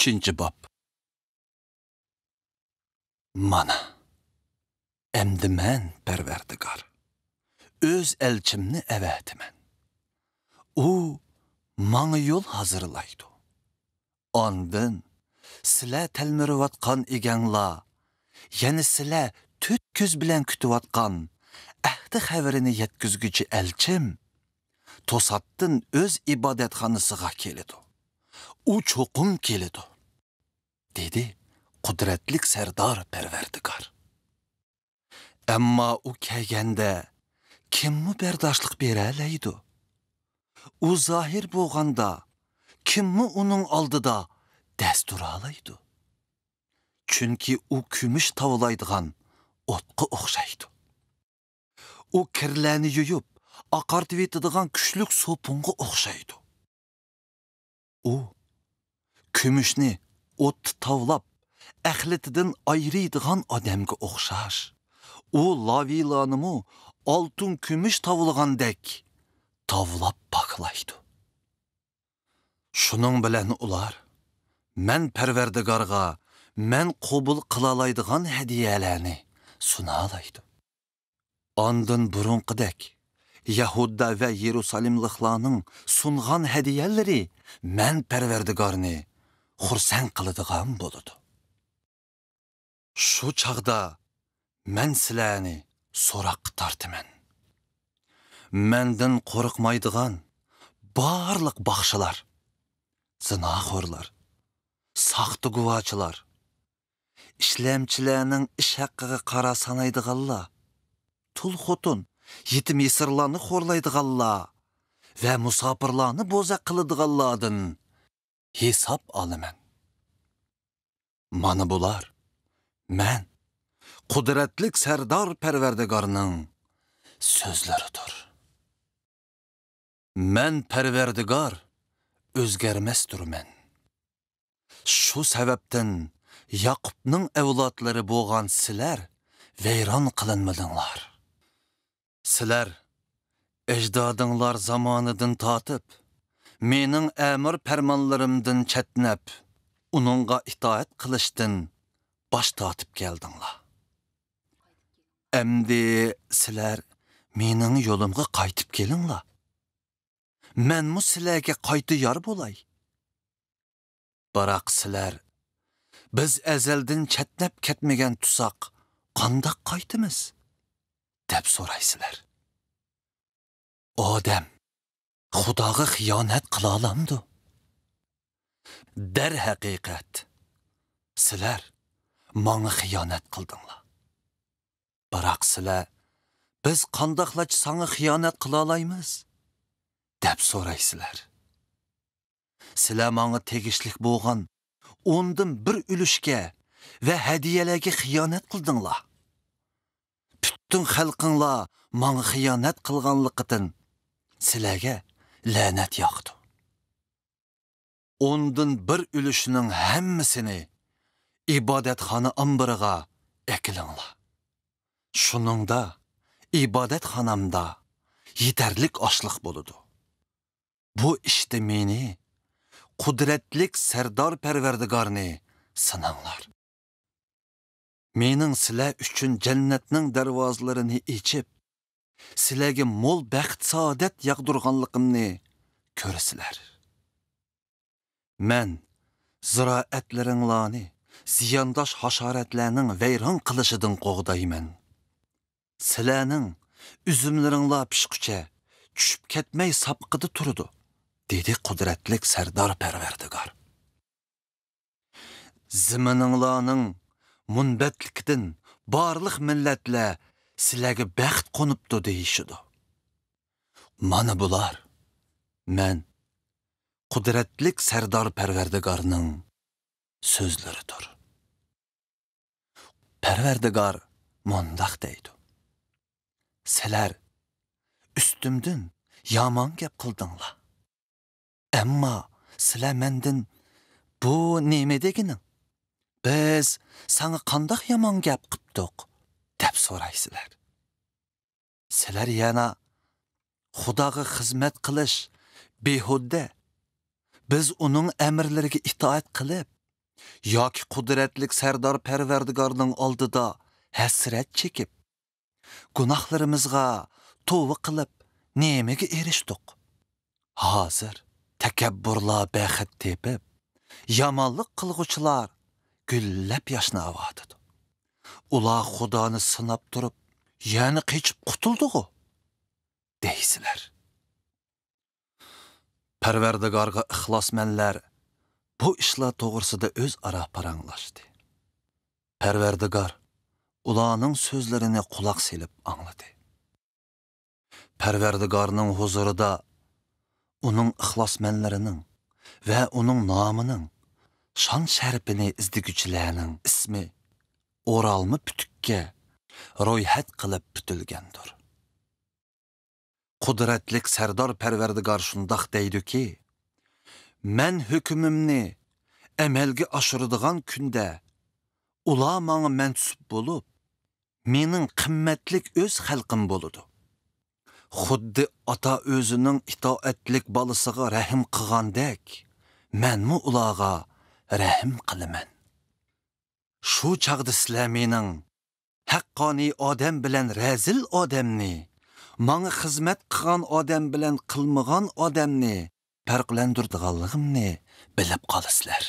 3. Bab. Mana, emdi men Perverdigar, öz elçimni əvətimen. O, maňa yol hazırlaydı. Ondan, sile telmirivatkan egenla, yani sile tüt küz bilen kütüvatkan, ähdi xəbərini yetküzgücü elçim, tosattın öz ibadetxanısıga kelidi. O çoqum kelidi, dedi kudretlik serdar Perverdigar. Amma o kegende kim mi berdaşlık bereleydi? O zahir boğanda kim mi onun aldıda destur alaydı? Çünkü o kümüş tavılaydıgan otqı oxşaydı. O kirlerini yuyup aqartib etadigan küçlük sopunga oxşaydı. O kümüşni ot tavlap əxletidən ayrıydıgan adamga oxşar. O lavilanımı altın kümüş tavılğandek tavlap baklaydı. Şunun bilen ular, men Perverdigarga, men qobul qılalaydıgan hediyelerini sunalaydı. Ondan burunqidek, Yahuda ve Yerusalimliklarning sungan hediyeleri men Perverdigarni xursan qiladigan bo'ladi. Şu çağda men sizlarni so'roqqa tortaman. Mendan qo'rqmaydigan barliq baxshilar, zinaxo'rlar, saxta guvochilar, ishlamchilarning ish haqqiga qara sanaydiganlar, tul xotun, yetim yesirlarni xo'rlaydiganlar va musofirlarni bo'za qiladiganlardan hisob olaman. Mana bular men kudretlik serdar Perverdigarning sözleridir. Men Perverdigar özgermesdirmen. Şu sebepten Yakup'nın evlatları boğan sizler veyran kılınmadınlar. Sizler ecdadınlar zamanıdın tatıp, menin emir permanlarımdın çetnep, onunla itaat kılıştın baş tatıp geldinlar. Emdi sizler menin yolumga qaytib kelinla. Men mu sizlerge qaytı yar bolay. Barak sizler, biz ezelden çetnep ketmegen tusak, qandaq qaytımız? Dep soraysizler. Odam, Xudaga xiyonet qılalamdı. Der haqiqat, sizler maňa xiyonet qıldınlar. Barak sizler, biz qandaqlaç sana xiyonet qılalaymiz? Dep soraysizler. Sizler maňa tegişlik boğan, ondan bir ülüşke ve hediyelerge xiyonet qıldınlar. Bütün xalqınlar maňa xiyonet qılganlygydan sizlerge lanet yağdı. Ondan bir ülüşünün hemmisini ibadetxana ambırıga ekilinglar. Şunungda ibadetxanamda yeterlik açlık boludu. Bu işte meni kudretlik serdar Perverdigarni sınanlar. Mening sizlar üçün cennetning darvozalarini içip, sizlarga mol baxt saadet yağdırganlıqımni körüsizler. Men ziraatlaringlarni ziyandaş haşaretlerinin veyran qilishidin qoğdayman. Sizlarning üzümleringlar pişqucha tushib ketmay sapqidi turdi, dedi kudretlik serdar Perverdigar. Zimininglarning munbatlikdan barliq millatlar sizlarga baxt qonibdi deyishidi. Mana bular men kudretlik serdar Perverdigarning sözleridir. Perverdigar mundaq deydi. Sizlar üstümdün yaman gap qildinglar. Amma sizlar mendin bu nemedeginin? Biz sana qandaq yaman gap qipdiq, dep soraysizlar. Sizlar yana Xudaga xizmat qilish behudda, biz onun emirleriga itoat qilib, yoki qudratlik sardor Parvardigorning oldida hasrat chekib, gunohlarimizga tövbe qilib, nemaga erishdik? Hozir takabburlar baxit tepib, yomonlik qilg'uchilar gullab yashnayotdi. Ular Xudoni sinab turib, yani qechib qutuldi-ku, deysizlar. Parvardigorga ixlosmanlar bu ishlar to'g'risida o'zaro paranglashdi. Parvardigor ularning so'zlarini quloq selib angladi. Parvardigorning huzurida uning ixlosmanlarining va uning nomining shon sharifini izdiguvchilarning ismi o'ralma putukka ro'yxat qilib bitilgandir. Qudratlik sardor Parvardigor shundoq deydi-ki, men hukmimni amalga oshiradigan kunda ular menga mansub bo'lib, mening qimmatlik o'z xalqim bo'ladi. Xuddi ota o'zining itoatlik bolasiga rahim qilgandek, menmi ularga rahim qilaman. Shu chaqda sizlar mening haqqoniy odam bilan razil odamni, menga xizmat qilgan odam bilan qilmagan odamni farqlandirganligimni bilib qolasizlar.